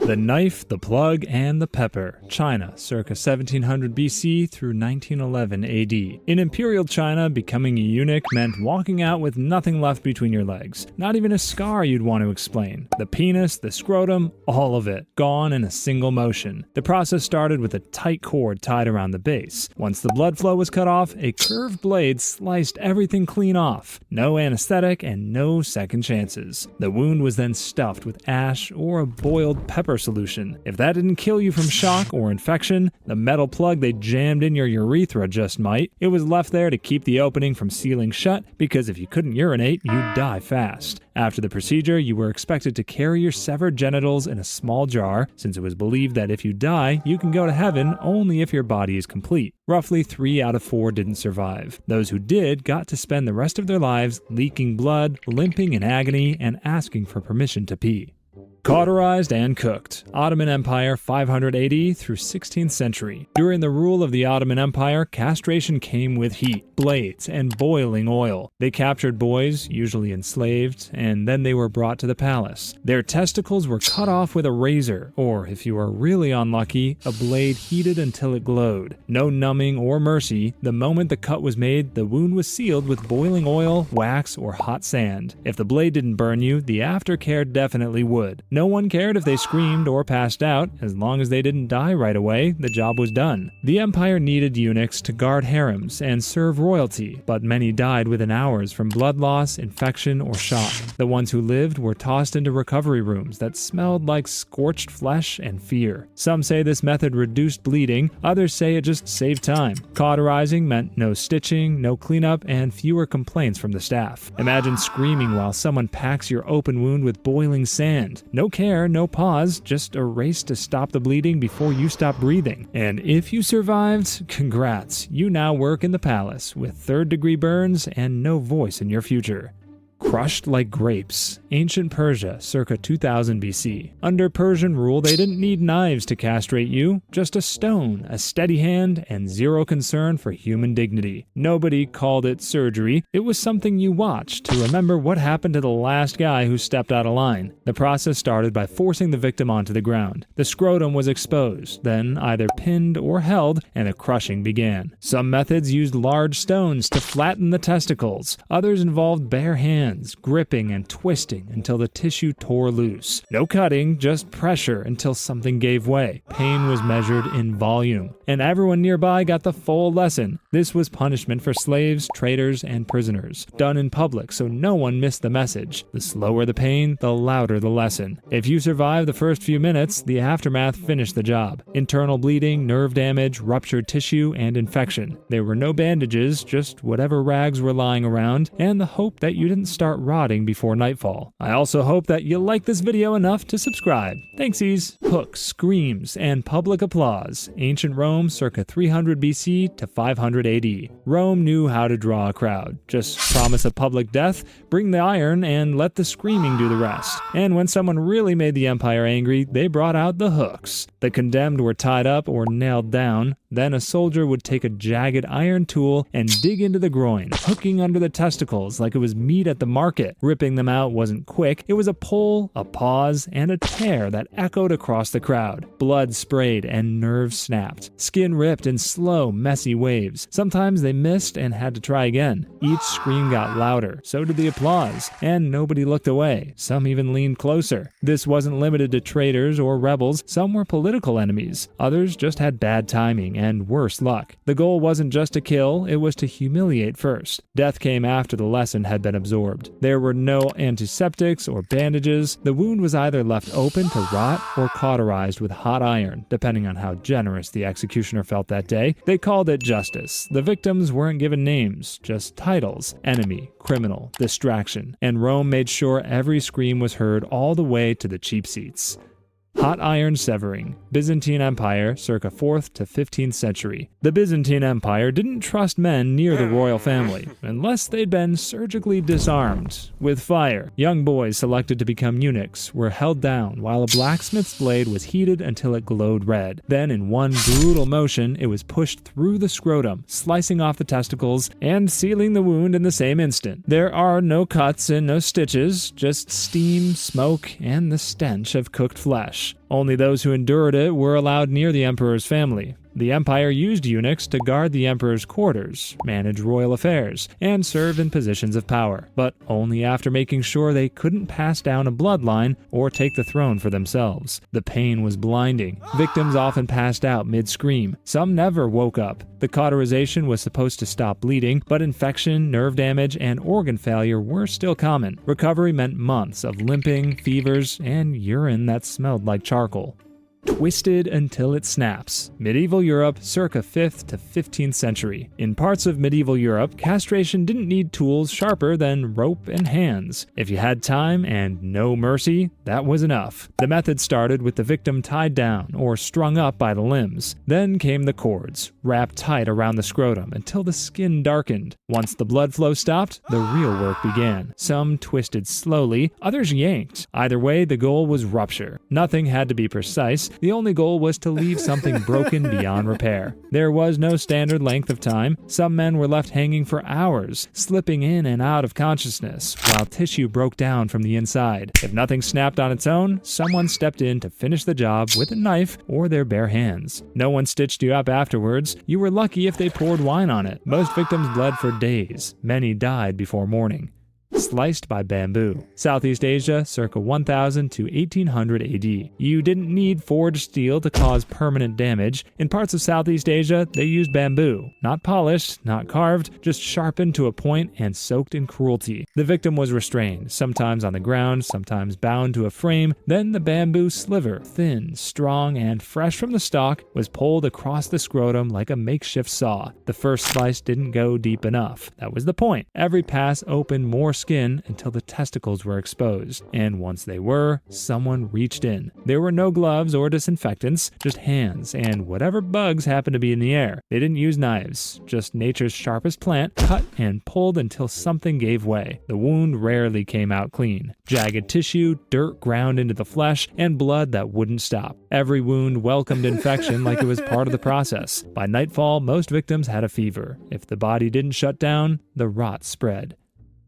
The Knife, the Plug, and the Pepper, China, circa 1700 BC through 1911 AD. In Imperial China, becoming a eunuch meant walking out with nothing left between your legs. Not even a scar you'd want to explain. The penis, the scrotum, all of it, gone in a single motion. The process started with a tight cord tied around the base. Once the blood flow was cut off, a curved blade sliced everything clean off. No anesthetic and no second chances. The wound was then stuffed with ash or a boiled pepper solution. If that didn't kill you from shock or infection, the metal plug they jammed in your urethra just might. It was left there to keep the opening from sealing shut, because if you couldn't urinate, you'd die fast. After the procedure, you were expected to carry your severed genitals in a small jar, since it was believed that if you die, you can go to heaven only if your body is complete. Roughly 3 out of 4 didn't survive. Those who did got to spend the rest of their lives leaking blood, limping in agony, and asking for permission to pee. Cauterized and cooked. Ottoman Empire 580 through 16th century. During the rule of the Ottoman Empire, castration came with heat, blades, and boiling oil. They captured boys, usually enslaved, and then they were brought to the palace. Their testicles were cut off with a razor, or if you were really unlucky, a blade heated until it glowed. No numbing or mercy. The moment the cut was made, the wound was sealed with boiling oil, wax, or hot sand. If the blade didn't burn you, the aftercare definitely would. No one cared if they screamed or passed out. As long as they didn't die right away, the job was done. The empire needed eunuchs to guard harems and serve royalty, but many died within hours from blood loss, infection, or shock. The ones who lived were tossed into recovery rooms that smelled like scorched flesh and fear. Some say this method reduced bleeding, others say it just saved time. Cauterizing meant no stitching, no cleanup, and fewer complaints from the staff. Imagine screaming while someone packs your open wound with boiling sand. No care, no pause, just a race to stop the bleeding before you stop breathing. And if you survived, congrats, you now work in the palace with third-degree burns and no voice in your future. Crushed like grapes. Ancient Persia, circa 2000 BC. Under Persian rule, they didn't need knives to castrate you, just a stone, a steady hand, and zero concern for human dignity. Nobody called it surgery. It was something you watched to remember what happened to the last guy who stepped out of line. The process started by forcing the victim onto the ground. The scrotum was exposed, then either pinned or held, and the crushing began. Some methods used large stones to flatten the testicles. Others involved bare hands, gripping and twisting until the tissue tore loose. No cutting, just pressure until something gave way. Pain was measured in volume, and everyone nearby got the full lesson. This was punishment for slaves, traitors, and prisoners, done in public so no one missed the message. The slower the pain, the louder the lesson. If you survived the first few minutes, the aftermath finished the job. Internal bleeding, nerve damage, ruptured tissue, and infection. There were no bandages, just whatever rags were lying around, and the hope that you didn't start rotting before nightfall. I also hope that you like this video enough to subscribe. Thanksies. Hooks, screams, and public applause. Ancient Rome circa 300 BC to 500 AD. Rome knew how to draw a crowd. Just promise a public death, bring the iron, and let the screaming do the rest. And when someone really made the empire angry, they brought out the hooks. The condemned were tied up or nailed down. Then a soldier would take a jagged iron tool and dig into the groin, hooking under the testicles like it was meat at the market. Ripping them out wasn't quick. It was a pull, a pause, and a tear that echoed across the crowd. Blood sprayed and nerves snapped. Skin ripped in slow, messy waves. Sometimes they missed and had to try again. Each scream got louder, so did the applause, and nobody looked away. Some even leaned closer. This wasn't limited to traitors or rebels. Some were political enemies. Others just had bad timing and worse luck. The goal wasn't just to kill, it was to humiliate first. Death came after the lesson had been absorbed. There were no antiseptics or bandages. The wound was either left open to rot or cauterized with hot iron, depending on how generous the executioner felt that day. They called it justice. The victims weren't given names, just titles: enemy, criminal, distraction. And Rome made sure every scream was heard all the way to the cheap seats. Hot iron severing. Byzantine Empire, circa 4th to 15th century. The Byzantine Empire didn't trust men near the royal family, unless they'd been surgically disarmed with fire. Young boys selected to become eunuchs were held down while a blacksmith's blade was heated until it glowed red. Then, in one brutal motion, it was pushed through the scrotum, slicing off the testicles and sealing the wound in the same instant. There are no cuts and no stitches, just steam, smoke, and the stench of cooked flesh. flesh. Only those who endured it were allowed near the emperor's family. The empire used eunuchs to guard the emperor's quarters, manage royal affairs, and serve in positions of power, but only after making sure they couldn't pass down a bloodline or take the throne for themselves. The pain was blinding. Victims often passed out mid-scream. Some never woke up. The cauterization was supposed to stop bleeding, but infection, nerve damage, and organ failure were still common. Recovery meant months of limping, fevers, and urine that smelled like charcoal. Twisted until it snaps. Medieval Europe, circa 5th to 15th century. In parts of medieval Europe, castration didn't need tools sharper than rope and hands. If you had time and no mercy, that was enough. The method started with the victim tied down or strung up by the limbs. Then came the cords, wrapped tight around the scrotum until the skin darkened. Once the blood flow stopped, the real work began. Some twisted slowly, others yanked. Either way, the goal was rupture. Nothing had to be precise. The only goal was to leave something broken beyond repair. There was no standard length of time. Some men were left hanging for hours, slipping in and out of consciousness, while tissue broke down from the inside. If nothing snapped on its own, someone stepped in to finish the job with a knife or their bare hands. No one stitched you up afterwards. You were lucky if they poured wine on it. Most victims bled for days. Many died before morning. Sliced by bamboo. Southeast Asia, circa 1000 to 1800 AD. You didn't need forged steel to cause permanent damage. In parts of Southeast Asia, they used bamboo. Not polished, not carved, just sharpened to a point and soaked in cruelty. The victim was restrained, sometimes on the ground, sometimes bound to a frame. Then the bamboo sliver, thin, strong, and fresh from the stalk, was pulled across the scrotum like a makeshift saw. The first slice didn't go deep enough. That was the point. Every pass opened more skin until the testicles were exposed, and once they were, someone reached in. There were no gloves or disinfectants, just hands and whatever bugs happened to be in the air. They didn't use knives, just nature's sharpest plant, cut and pulled until something gave way. The wound rarely came out clean. Jagged tissue, dirt ground into the flesh, and blood that wouldn't stop. Every wound welcomed infection like it was part of the process. By nightfall, most victims had a fever. If the body didn't shut down, the rot spread.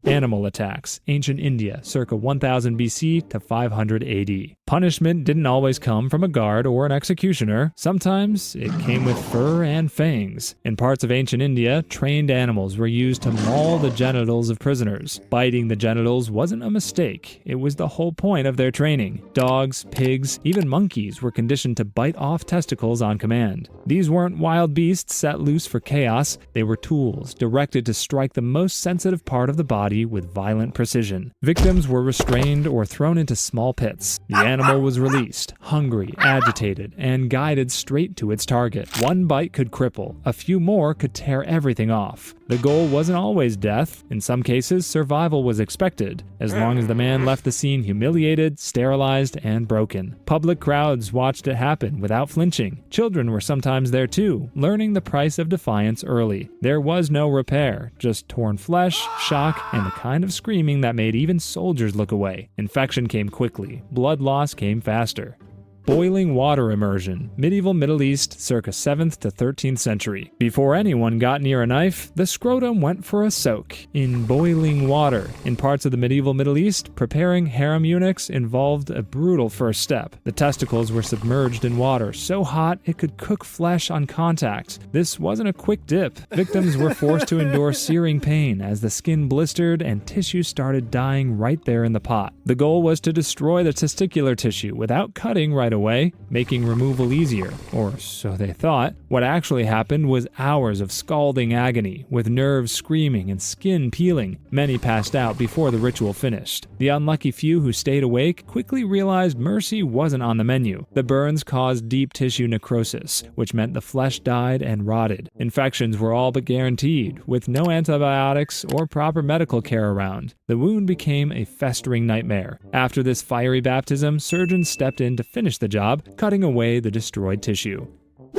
Animal attacks. Ancient India, circa 1000 BC to 500 AD. Punishment didn't always come from a guard or an executioner. Sometimes it came with fur and fangs. In parts of ancient India, trained animals were used to maul the genitals of prisoners. Biting the genitals wasn't a mistake. It was the whole point of their training. Dogs, pigs, even monkeys were conditioned to bite off testicles on command. These weren't wild beasts set loose for chaos. They were tools directed to strike the most sensitive part of the body with violent precision. Victims were restrained or thrown into small pits. The animal was released, hungry, agitated, and guided straight to its target. One bite could cripple. A few more could tear everything off. The goal wasn't always death. In some cases, survival was expected, as long as the man left the scene humiliated, sterilized, and broken. Public crowds watched it happen without flinching. Children were sometimes there too, learning the price of defiance early. There was no repair, just torn flesh, shock, and the kind of screaming that made even soldiers look away. Infection came quickly. Blood loss came faster. Boiling water immersion. Medieval Middle East, circa 7th to 13th century. Before anyone got near a knife, the scrotum went for a soak in boiling water. In parts of the medieval Middle East, preparing harem eunuchs involved a brutal first step. The testicles were submerged in water so hot it could cook flesh on contact. This wasn't a quick dip. Victims were forced to endure searing pain as the skin blistered and tissue started dying right there in the pot. The goal was to destroy the testicular tissue without cutting right away, making removal easier, or so they thought. What actually happened was hours of scalding agony, with nerves screaming and skin peeling. Many passed out before the ritual finished. The unlucky few who stayed awake quickly realized mercy wasn't on the menu. The burns caused deep tissue necrosis, which meant the flesh died and rotted. Infections were all but guaranteed, with no antibiotics or proper medical care around. The wound became a festering nightmare. After this fiery baptism, surgeons stepped in to finish the job, cutting away the destroyed tissue.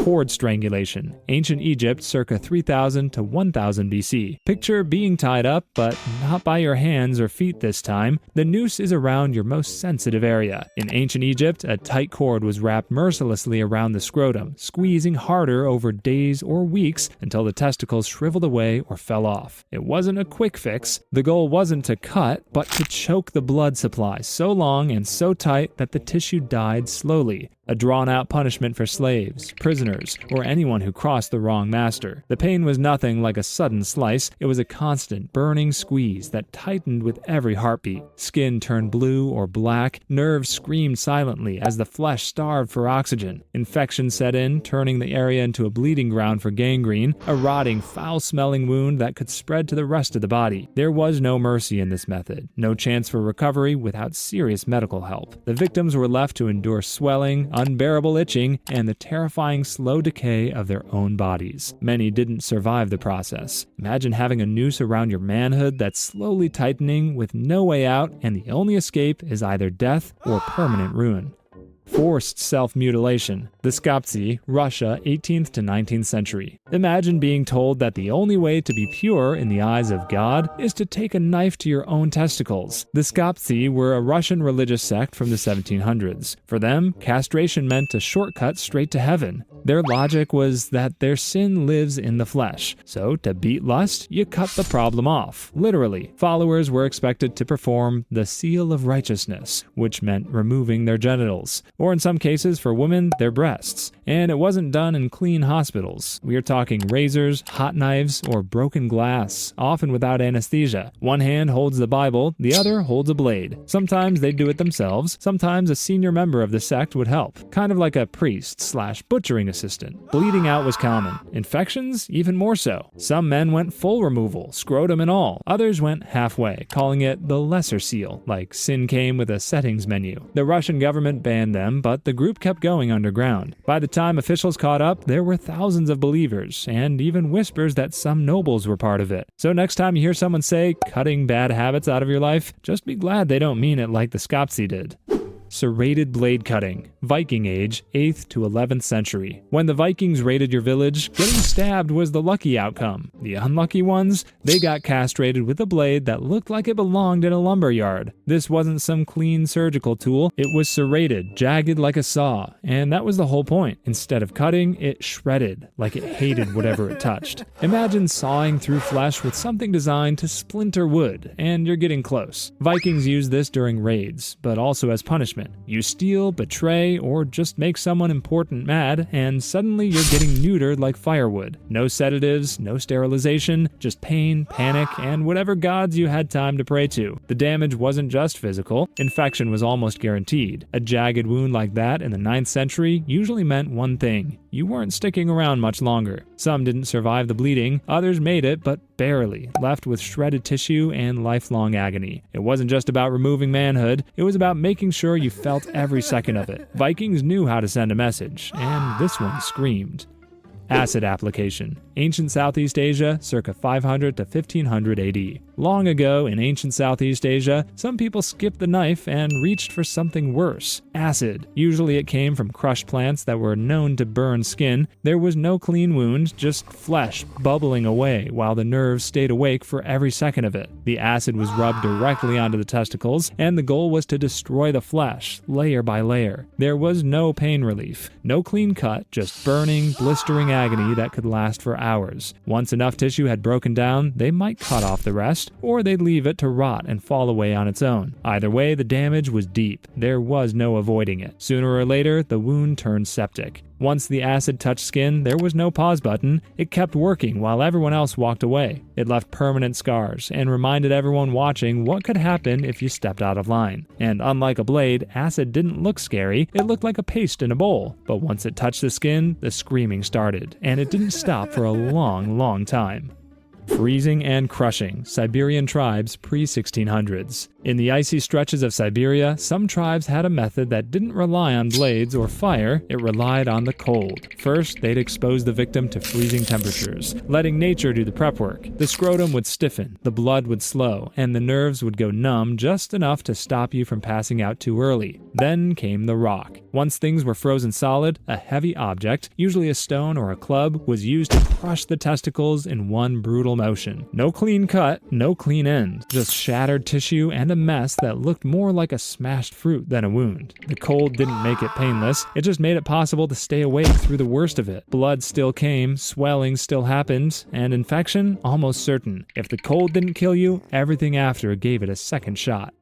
Cord strangulation, ancient Egypt circa 3000 to 1000 BC. Picture being tied up, but not by your hands or feet this time. The noose is around your most sensitive area. In ancient Egypt, a tight cord was wrapped mercilessly around the scrotum, squeezing harder over days or weeks until the testicles shriveled away or fell off. It wasn't a quick fix. The goal wasn't to cut, but to choke the blood supply so long and so tight that the tissue died slowly. A drawn-out punishment for slaves, prisoners, or anyone who crossed the wrong master. The pain was nothing like a sudden slice. It was a constant, burning squeeze that tightened with every heartbeat. Skin turned blue or black. Nerves screamed silently as the flesh starved for oxygen. Infection set in, turning the area into a bleeding ground for gangrene, a rotting, foul-smelling wound that could spread to the rest of the body. There was no mercy in this method. No chance for recovery without serious medical help. The victims were left to endure swelling, unbearable itching, and the terrifying slow decay of their own bodies. Many didn't survive the process. Imagine having a noose around your manhood that's slowly tightening with no way out, and the only escape is either death or permanent ruin. Forced self-mutilation. The Skopje, Russia, 18th to 19th century. Imagine being told that the only way to be pure in the eyes of God is to take a knife to your own testicles. The Skopje were a Russian religious sect from the 1700s. For them, castration meant a shortcut straight to heaven. Their logic was that their sin lives in the flesh, so to beat lust, you cut the problem off. Literally, followers were expected to perform the seal of righteousness, which meant removing their genitals, or in some cases for women, their breasts. And it wasn't done in clean hospitals. We are talking razors, hot knives, or broken glass, often without anesthesia. One hand holds the Bible, the other holds a blade. Sometimes they'd do it themselves, sometimes a senior member of the sect would help, kind of like a priest/butchering assistant. Bleeding out was common. Infections, even more so. Some men went full removal, scrotum and all. Others went halfway, calling it the lesser seal, like sin came with a settings menu. The Russian government banned them, but the group kept going underground. By the time officials caught up, there were thousands of believers, and even whispers that some nobles were part of it. So next time you hear someone say, cutting bad habits out of your life, just be glad they don't mean it like the Skopje did. Serrated blade cutting. Viking age, 8th to 11th century. When the Vikings raided your village, getting stabbed was the lucky outcome. The unlucky ones, they got castrated with a blade that looked like it belonged in a lumber yard. This wasn't some clean surgical tool, it was serrated, jagged like a saw, and that was the whole point. Instead of cutting, it shredded, like it hated whatever it touched. Imagine sawing through flesh with something designed to splinter wood, and you're getting close. Vikings used this during raids, but also as punishment. You steal, betray, or just make someone important mad, and suddenly you're getting neutered like firewood. No sedatives, no sterilization, just pain, panic, and whatever gods you had time to pray to. The damage wasn't just physical. Infection was almost guaranteed. A jagged wound like that in the 9th century usually meant one thing: you weren't sticking around much longer. Some didn't survive the bleeding, others made it, but barely, left with shredded tissue and lifelong agony. It wasn't just about removing manhood, it was about making sure you felt every second of it. Vikings knew how to send a message, and this one screamed. Acid application. Ancient Southeast Asia, circa 500 to 1500 AD. Long ago in ancient Southeast Asia, some people skipped the knife and reached for something worse: acid. Usually it came from crushed plants that were known to burn skin. There was no clean wound, just flesh bubbling away while the nerves stayed awake for every second of it. The acid was rubbed directly onto the testicles, and the goal was to destroy the flesh, layer by layer. There was no pain relief, no clean cut, just burning, blistering agony that could last for hours. Once enough tissue had broken down, they might cut off the rest, or they'd leave it to rot and fall away on its own. Either way, the damage was deep. There was no avoiding it. Sooner or later, the wound turned septic. Once the acid touched skin, there was no pause button. It kept working while everyone else walked away. It left permanent scars and reminded everyone watching what could happen if you stepped out of line. And unlike a blade, acid didn't look scary. It looked like a paste in a bowl. But once it touched the skin, the screaming started, and it didn't stop for a long, long time. Freezing and crushing. Siberian tribes pre-1600s. In the icy stretches of Siberia, some tribes had a method that didn't rely on blades or fire, it relied on the cold. First, they'd expose the victim to freezing temperatures, letting nature do the prep work. The scrotum would stiffen, the blood would slow, and the nerves would go numb just enough to stop you from passing out too early. Then came the rock. Once things were frozen solid, a heavy object, usually a stone or a club, was used to crush the testicles in one brutal motion. No clean cut, no clean end, just shattered tissue and a mess that looked more like a smashed fruit than a wound. The cold didn't make it painless, it just made it possible to stay awake through the worst of it. Blood still came, swelling still happened, and infection almost certain. If the cold didn't kill you, everything after gave it a second shot.